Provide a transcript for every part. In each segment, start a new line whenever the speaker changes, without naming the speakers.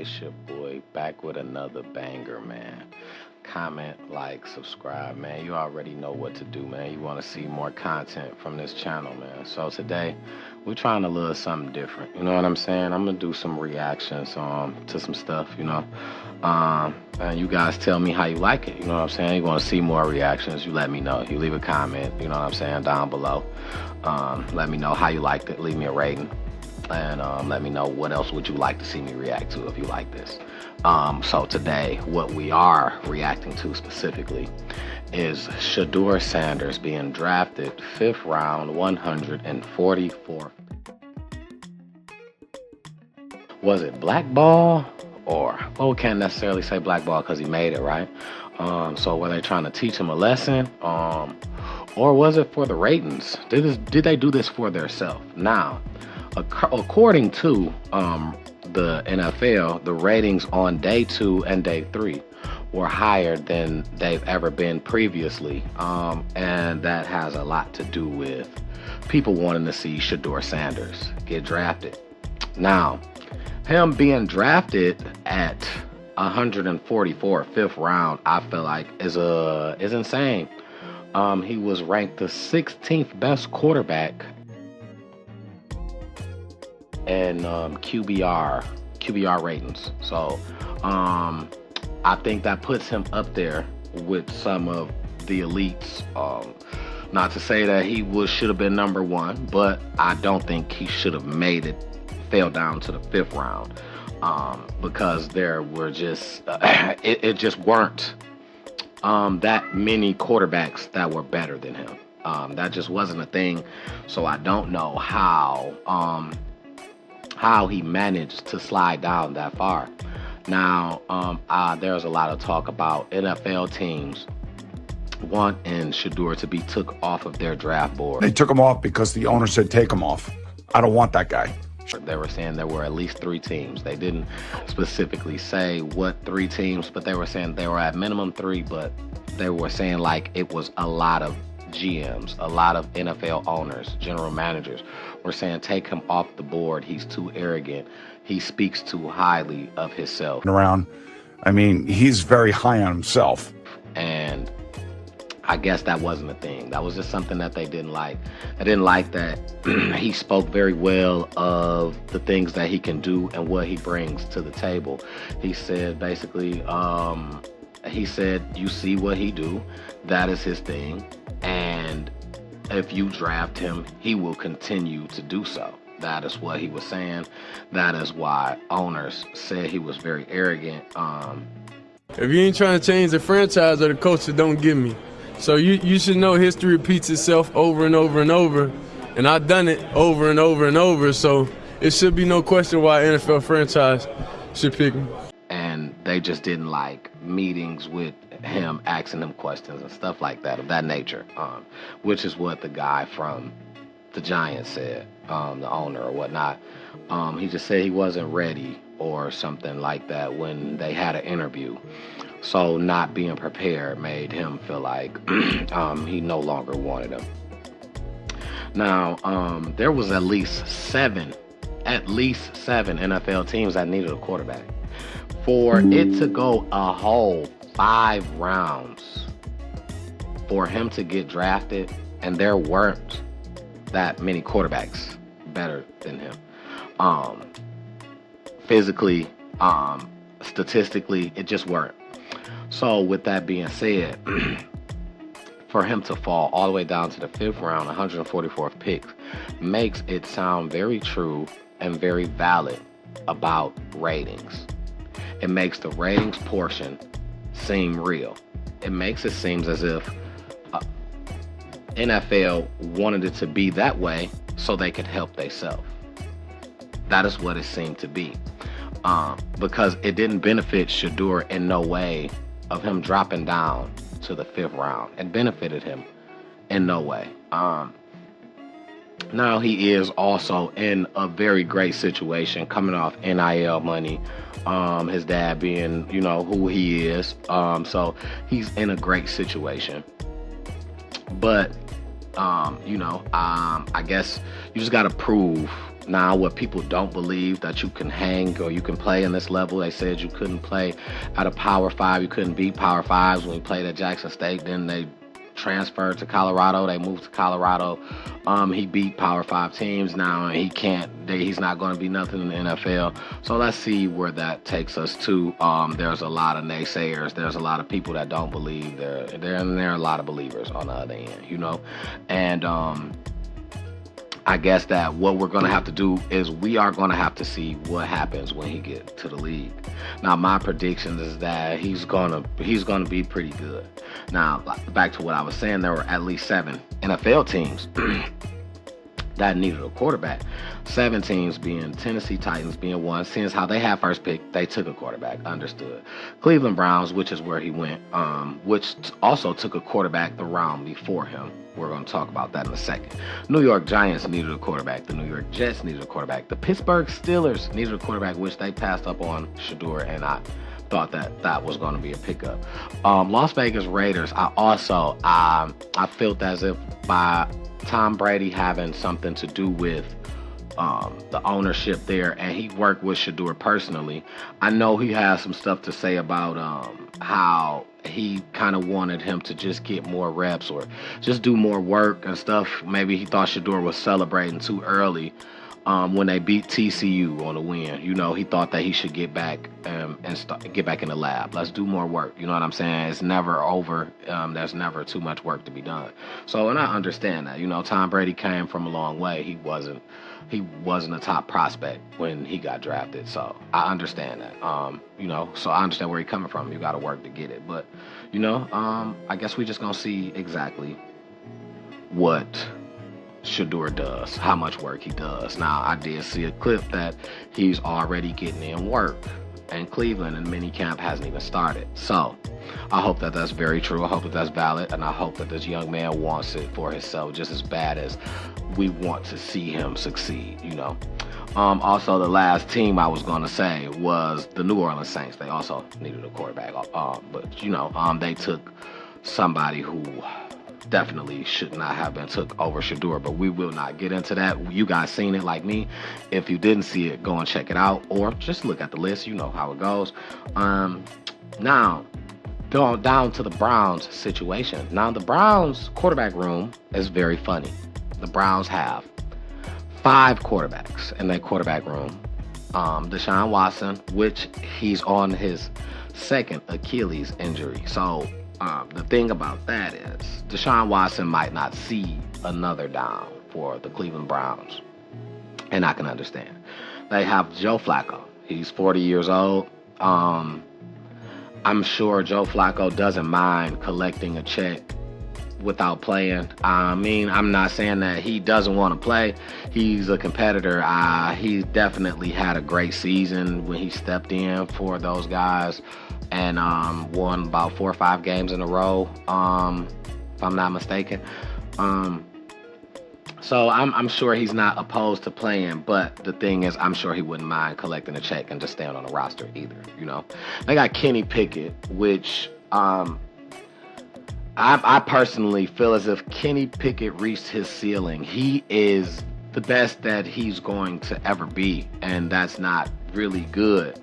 It's your boy back with another banger, man. Comment, like, subscribe, man. You already know what to do, man. You want to see more content from this channel, man. So today, we're trying a little something different. You know what I'm saying? I'm going to do some reactions to some stuff, you know. And you guys tell me how you like it. You know what I'm saying? You want to see more reactions, you let me know. You leave a comment, you know what I'm saying, down below. Let me know how you liked it. Leave me a rating. And let me know what else would you like to see me react to if you like this. So today, what we are reacting to specifically is Shedeur Sanders being drafted 5th round, 144th. Was it blackball? Or, well, we can't necessarily say blackball because he made it, right? So were they trying to teach him a lesson? Or was it for the ratings? Did they do this for themselves? Now, according to the NFL, the ratings on day 2 and day 3 were higher than they've ever been previously. And that has a lot to do with people wanting to see Shedeur Sanders get drafted. Now, him being drafted at 144, 5th round, I feel like is insane. He was ranked the 16th best quarterback and QBR ratings. So I think that puts him up there with some of the elites. Not to say that he should have been number 1, but I don't think he should have made it, fell down to the 5th round, because there were just it just weren't that many quarterbacks that were better than him. That just wasn't a thing. So I don't know how he managed to slide down that far. Now, there's a lot of talk about NFL teams wanting Shedeur to be took off of their draft board.
They took him off because the owner said take him off. I don't want that guy.
They were saying there were at least 3 teams. They didn't specifically say what 3 teams, but they were saying they were at minimum 3, but they were saying like it was a lot of GMs, a lot of NFL owners, general managers were saying take him off the board. He's too arrogant. He speaks too highly of himself.
I mean, he's very high on himself.
And I guess that wasn't a thing. That was just something that they didn't like. I didn't like that he spoke very well of the things that he can do and what he brings to the table. He said basically, he said, you see what he do, that is his thing. And if you draft him, he will continue to do so. That is what he was saying. That is why owners said he was very arrogant.
If you ain't trying to change the franchise or the culture, don't give me. So you should know history repeats itself over and over and over. And I've done it over and over and over. So it should be no question why NFL franchise should pick me.
And they just didn't like meetings with him, asking him questions and stuff like that, of that nature, which is what the guy from the Giants said, the owner or whatnot. He just said he wasn't ready or something like that when they had an interview. So not being prepared made him feel like he no longer wanted him. Now, there was at least seven NFL teams that needed a quarterback. For it to go a whole 5 rounds for him to get drafted, and there weren't that many quarterbacks better than him. Physically, statistically, it just weren't. So with that being said, for him to fall all the way down to the 5th round, 144th pick, makes it sound very true and very valid about ratings. It makes the ratings portion seem real. It makes it seem as if NFL wanted it to be that way so they could help themselves. That is what it seemed to be. Because it didn't benefit Shedeur in no way of him dropping down to the 5th round. It benefited him in no way. Now he is also in a very great situation, coming off NIL money, his dad being, you know, who he is. So he's in a great situation. But, I guess you just got to prove Now, what people don't believe that you can hang or you can play in this level, they said you couldn't play at a Power 5, you couldn't beat Power 5s when you played at Jackson State. Then they transferred to Colorado. They moved to Colorado. He beat Power 5 teams now, and he's not going to be nothing in the NFL. So let's see where that takes us to. There's a lot of naysayers. There's a lot of people that don't believe. There are a lot of believers on the other end, you know. And I guess that what we're going to have to do is we are going to have to see what happens when he gets to the league. Now, my prediction is that he's going to be pretty good. Now, back to what I was saying, there were at least 7 NFL teams that needed a quarterback. 7 teams, being Tennessee Titans being one. Since how they had first pick, they took a quarterback. Understood. Cleveland Browns, which is where he went, which also took a quarterback the round before him. We're going to talk about that in a second. New York Giants needed a quarterback. The New York Jets needed a quarterback. The Pittsburgh Steelers needed a quarterback, which they passed up on Shedeur, and I thought that was going to be a pickup. Las Vegas Raiders, I felt as if by Tom Brady having something to do with the ownership there, and he worked with Shedeur personally. I know he has some stuff to say about how he kind of wanted him to just get more reps or just do more work and stuff. Maybe he thought Shedeur was celebrating too early when they beat TCU on the win. You know, he thought that he should get back and get back in the lab. Let's do more work. You know what I'm saying? It's never over. There's never too much work to be done. So, and I understand that. You know, Tom Brady came from a long way. He wasn't a top prospect when he got drafted. So I understand that. You know, so I understand where he's coming from. You got to work to get it. But, you know, I guess we just going to see exactly what Shedeur does, how much work he does. Now, I did see a clip that he's already getting in work in Cleveland, and minicamp hasn't even started. So I hope that that's very true. I hope that that's valid, and I hope that this young man wants it for himself just as bad as we want to see him succeed, you know. Also, the last team I was going to say was the New Orleans Saints. They also needed a quarterback, but, you know, they took somebody who definitely should not have been took over Shedeur, but we will not get into that. You guys seen it like me. If you didn't see it, go and check it out, or just look at the list. You know how it goes. Now, going down to the Browns situation. Now, the Browns quarterback room is very funny. The Browns have 5 quarterbacks in their quarterback room. Deshaun Watson, which he's on his 2nd Achilles injury. So the thing about that is Deshaun Watson might not see another down for the Cleveland Browns. And I can understand. They have Joe Flacco. He's 40 years old. I'm sure Joe Flacco doesn't mind collecting a check without playing. I mean, I'm not saying that he doesn't want to play. He's a competitor. He definitely had a great season when he stepped in for those guys and won about 4 or 5 games in a row, if I'm not mistaken. So I'm sure he's not opposed to playing, but the thing is, I'm sure he wouldn't mind collecting a check and just staying on the roster either, you know. They got Kenny Pickett, which I personally feel as if Kenny Pickett reached his ceiling. He is the best that he's going to ever be, and that's not really good.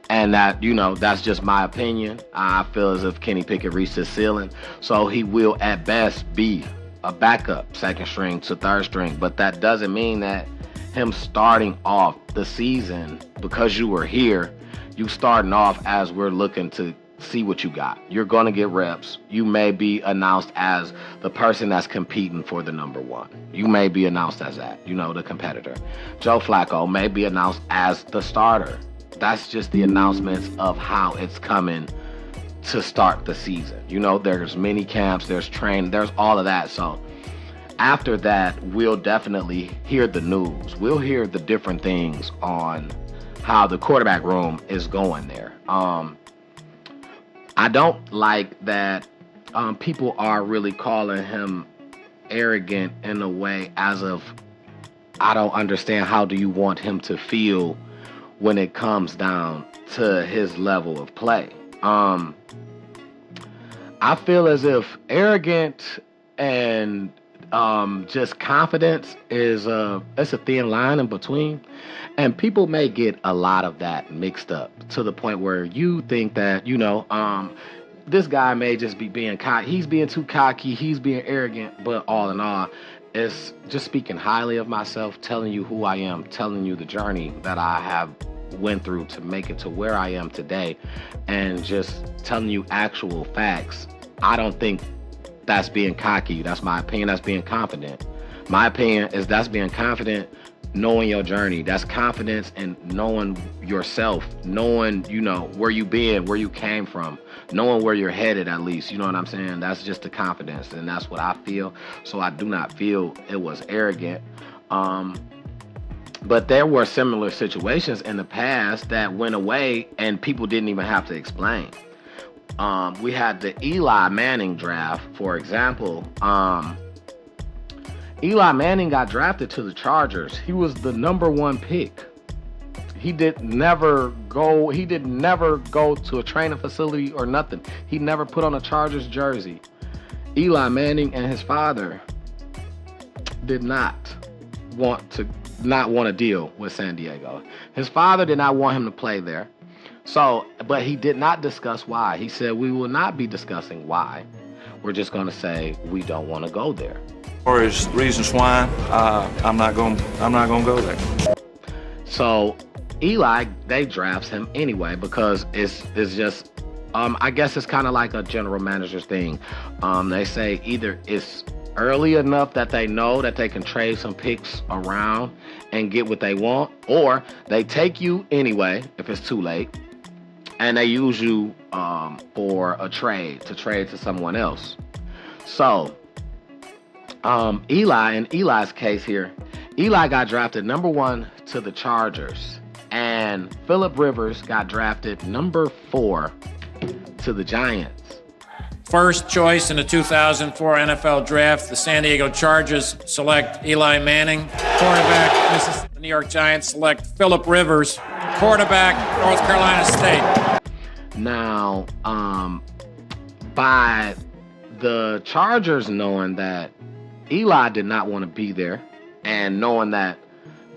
And that, you know, that's just my opinion. I feel as if Kenny Pickett reached his ceiling, so he will at best be a backup, 2nd string to 3rd string. But that doesn't mean that him starting off the season, because you were here, you starting off as we're looking to see what you got. You're going to get reps. You may be announced as the person that's competing for the number 1. You may be announced as that, you know, the competitor. Joe Flacco may be announced as the starter. That's just the announcements of how it's coming to start the season. You know, there's mini camps, there's training, there's all of that. So after that, we'll definitely hear the news. We'll hear the different things on how the quarterback room is going there. I don't like that people are really calling him arrogant in a way as of, I don't understand, how do you want him to feel when it comes down to his level of play? I feel as if arrogant and just confidence is it's a thin line in between, and people may get a lot of that mixed up to the point where you think that this guy may just be being cocky. He's being too cocky. He's being arrogant. But all in all, it's just speaking highly of myself, telling you who I am, telling you the journey that I have went through to make it to where I am today, and just telling you actual facts. I don't think that's being cocky. That's my opinion. That's being confident. My opinion is that's being confident, knowing your journey. That's confidence in knowing yourself, knowing, where you been, where you came from, knowing where you're headed at least. You know what I'm saying? That's just the confidence, and that's what I feel. So I do not feel it was arrogant. But there were similar situations in the past that went away and people didn't even have to explain. We had the Eli Manning draft, for example. Eli Manning got drafted to the Chargers. He was the number 1 pick. He did never go to a training facility or nothing. He never put on a Chargers jersey. Eli Manning and his father did not want to deal with San Diego. His father did not want him to play there. But he did not discuss why. He said, we will not be discussing why. We're just going to say we don't want to go there.
As far as reasons why, I'm not going to go there.
So Eli, they drafts him anyway because it's just, I guess it's kind of like a general manager's thing. They say either it's early enough that they know that they can trade some picks around and get what they want, or they take you anyway if it's too late, and they use you for a trade to someone else. So Eli, in Eli's case here, Eli got drafted number 1 to the Chargers, and Phillip Rivers got drafted number 4 to the Giants.
First choice in the 2004 NFL Draft, the San Diego Chargers select Eli Manning. Quarterback, the New York Giants select Phillip Rivers. Quarterback, North Carolina State.
Now, by the Chargers knowing that Eli did not want to be there, and knowing that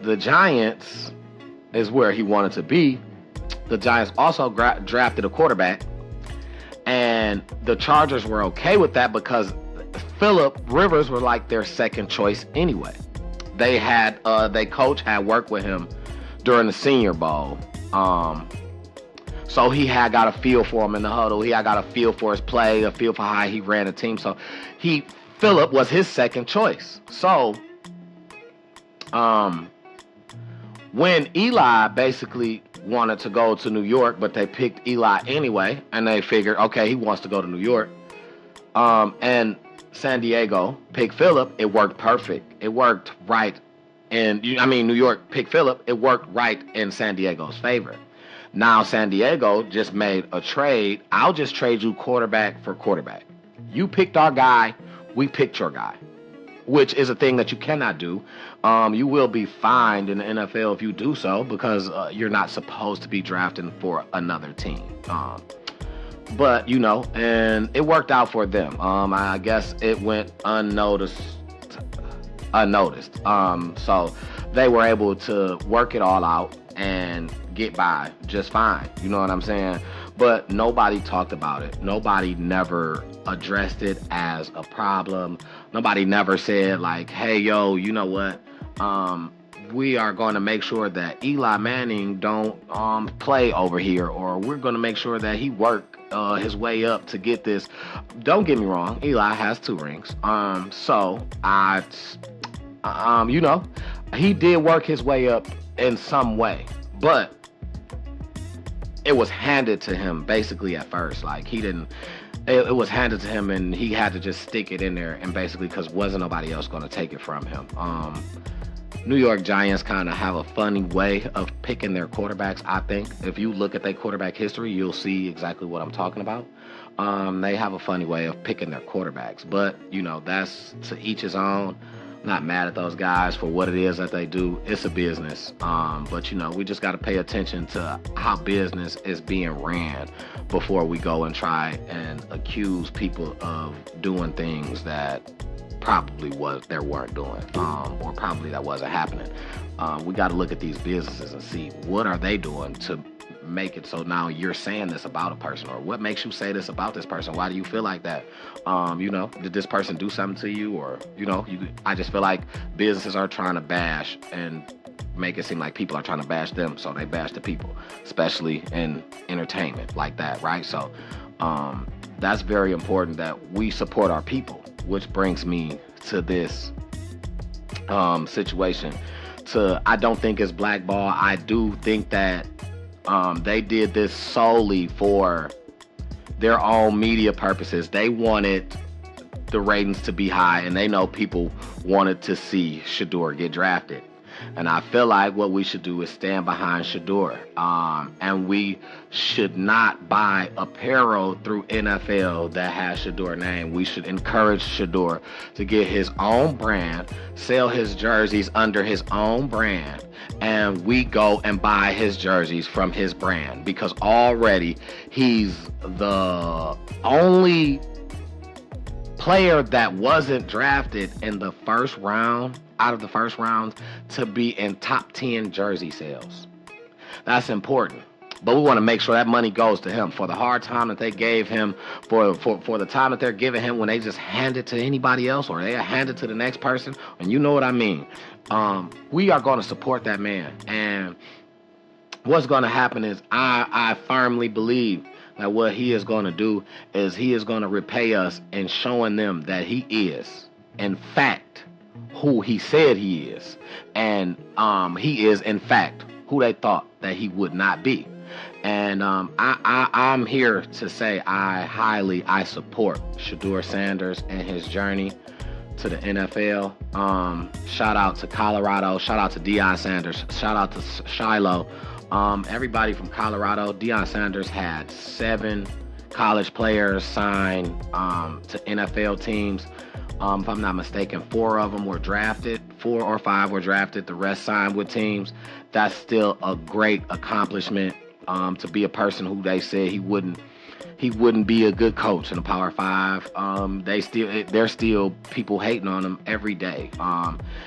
the Giants is where he wanted to be, the Giants also drafted a quarterback. And the Chargers were okay with that because Phillip Rivers was like their second choice anyway. They coach had worked with him during the Senior Bowl. So he had got a feel for him in the huddle. He had got a feel for his play, a feel for how he ran a team. So Phillip was his second choice. So when Eli basically wanted to go to New York, but they picked Eli anyway, and they figured, okay, he wants to go to New York. And San Diego picked Phillip. It worked perfect. It worked right. New York picked Phillip. It worked right in San Diego's favor. Now San Diego just made a trade. I'll just trade you quarterback for quarterback. You picked our guy. We picked your guy, which is a thing that you cannot do. You will be fined in the NFL if you do so, because you're not supposed to be drafting for another team. But, and it worked out for them. I guess it went unnoticed. So they were able to work it all out and get by just fine. You know what I'm saying? But nobody talked about it. Nobody never addressed it as a problem. Nobody never said like, hey, yo, you know what? We are going to make sure that Eli Manning don't play over here, or we're going to make sure that he work his way up to get this. Don't get me wrong, Eli has 2 rings. He did work his way up in some way, but it was handed to him basically at first. Like it was handed to him, and he had to just stick it in there, and basically because wasn't nobody else going to take it from him. New York Giants kind of have a funny way of picking their quarterbacks, I think. If you look at their quarterback history, you'll see exactly what I'm talking about. They have a funny way of picking their quarterbacks, but that's to each his own. Not mad at those guys for what it is that they do. It's a business. But we just got to pay attention to how business is being ran before we go and try and accuse people of doing things that probably weren't doing, or probably that wasn't happening. We got to look at these businesses and see what are they doing to make it so now you're saying this about a person, or what makes you say this about this person? Why do you feel like that? Did this person do something to you? Or, I just feel like businesses are trying to bash and make it seem like people are trying to bash them, so they bash the people, especially in entertainment like that, right? So that's very important that we support our people, which brings me to this situation. I don't think it's blackball. I do think that they did this solely for their own media purposes. They wanted the ratings to be high, and they know people wanted to see Shedeur get drafted. And I feel like what we should do is stand behind Shedeur. And we should not buy apparel through NFL that has Shedeur name. We should encourage Shedeur to get his own brand, sell his jerseys under his own brand, and we go and buy his jerseys from his brand, because already he's the only player that wasn't drafted in the first round, out of the first round, to be in top 10 jersey sales. That's important. But we want to make sure that money goes to him for the hard time that they gave him, for the time that they're giving him when they just hand it to anybody else, or they hand it to the next person. And you know what I mean. We are going to support that man. And what's going to happen is I firmly believe that what he is going to do is he is going to repay us in showing them that he is, in fact, who he said he is. And he is, in fact, who they thought that he would not be. And I'm here to say I support Shedeur Sanders and his journey to the NFL. Shout out to Colorado. Shout out to Deion Sanders. Shout out to Shiloh. Everybody from Colorado. Deion Sanders had 7 college players signed to NFL teams. If I'm not mistaken, 4 of them were drafted. 4 or 5 were drafted. The rest signed with teams. That's still a great accomplishment. To be a person who they said he wouldn't be a good coach in the Power 5. There's still people hating on him every day.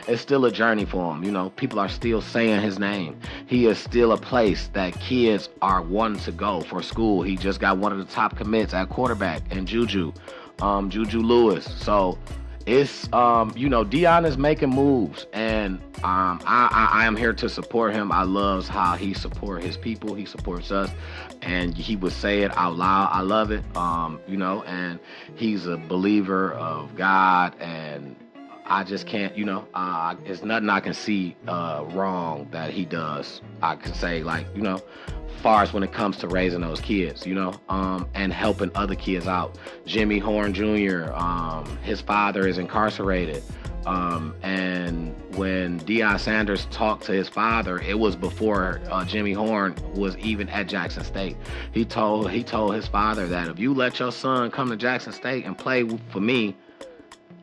It's still a journey for him. People are still saying his name. He is still a place that kids are wanting to go for school. He just got one of the top commits at quarterback, and Juju Lewis. So it's Deion is making moves, and I am here to support him. I love how he supports his people. He supports us, and he would say it out loud. I love it. And he's a believer of God, and I just can't, it's nothing I can see wrong that he does. I can say, far as when it comes to raising those kids, and helping other kids out. Jimmy Horn Jr., his father is incarcerated. And when Deion Sanders talked to his father, it was before Jimmy Horn was even at Jackson State. He told his father that if you let your son come to Jackson State and play for me,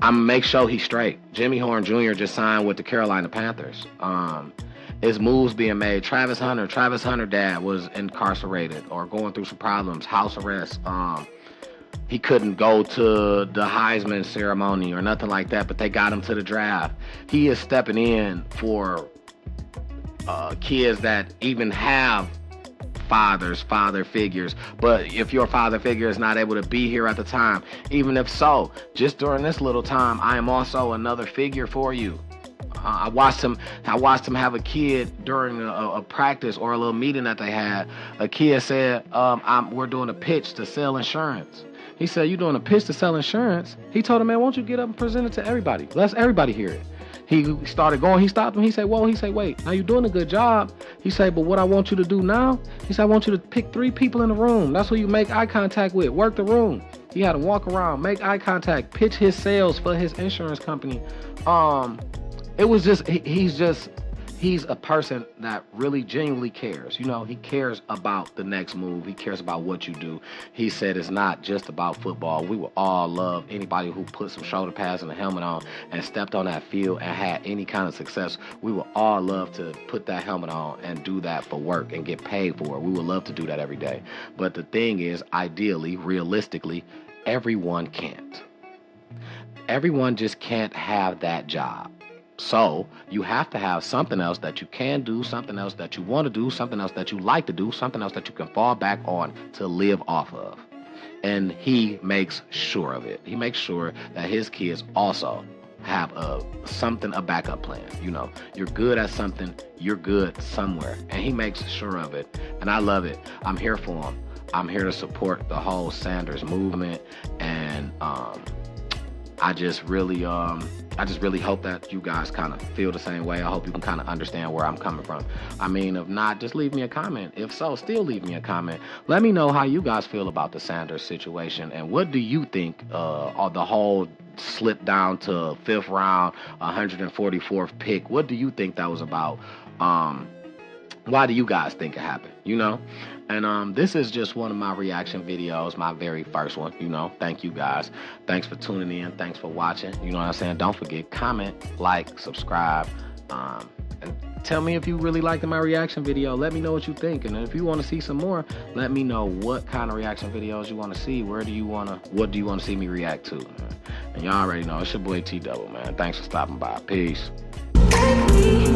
I'm gonna make sure he's straight. Jimmy Horn Jr. just signed with the Carolina Panthers. His moves being made. Travis Hunter dad was incarcerated or going through some problems, house arrest. He couldn't go to the Heisman ceremony or nothing like that, but they got him to the draft. He is stepping in for kids that even have father figures, but if your father figure is not able to be here at the time, even if so, just during this little time, I am also another figure for you. I watched him have a kid during a practice or a little meeting that they had. A kid said, we're doing a pitch to sell insurance. He said, you doing a pitch to sell insurance? He told him, man, won't you get up and present it to everybody? Let everybody hear it. He started going. He stopped him. He said, whoa. He said, wait, now you're doing a good job. He said, but what I want you to do now, he said, I want you to pick 3 people in the room. That's who you make eye contact with. Work the room. He had to walk around, make eye contact, pitch his sales for his insurance company. It was just, he's a person that really genuinely cares. He cares about the next move. He cares about what you do. He said it's not just about football. We will all love anybody who put some shoulder pads and a helmet on and stepped on that field and had any kind of success. We will all love to put that helmet on and do that for work and get paid for it. We would love to do that every day. But the thing is, ideally, realistically, everyone can't. everyone just can't have that job. So you have to have something else that you can do, something else that you want to do, something else that you like to do, something else that you can fall back on to live off of. And he makes sure of it. He makes sure that his kids also have a backup plan. You know, you're good at something, you're good somewhere, and he makes sure of it. And I love it. I'm here for him. I'm here to support the whole Sanders movement, and I just really hope that you guys kind of feel the same way. I hope you can kind of understand where I'm coming from. I mean, if not, just leave me a comment. If so, still leave me a comment. Let me know how you guys feel about the Sanders situation, and what do you think of the whole slip down to 5th round, 144th pick? What do you think that was about? Why do you guys think it happened? You know? And this is just one of my reaction videos, my very first one, you know. Thank you guys. Thanks for tuning in. Thanks for watching. You know what I'm saying? Don't forget, comment, like, subscribe, and tell me if you really liked my reaction video. Let me know what you think. And if you want to see some more, let me know what kind of reaction videos you want to see. What do you want to see me react to? Man? And y'all already know, it's your boy T-Double, man. Thanks for stopping by. Peace.
Take me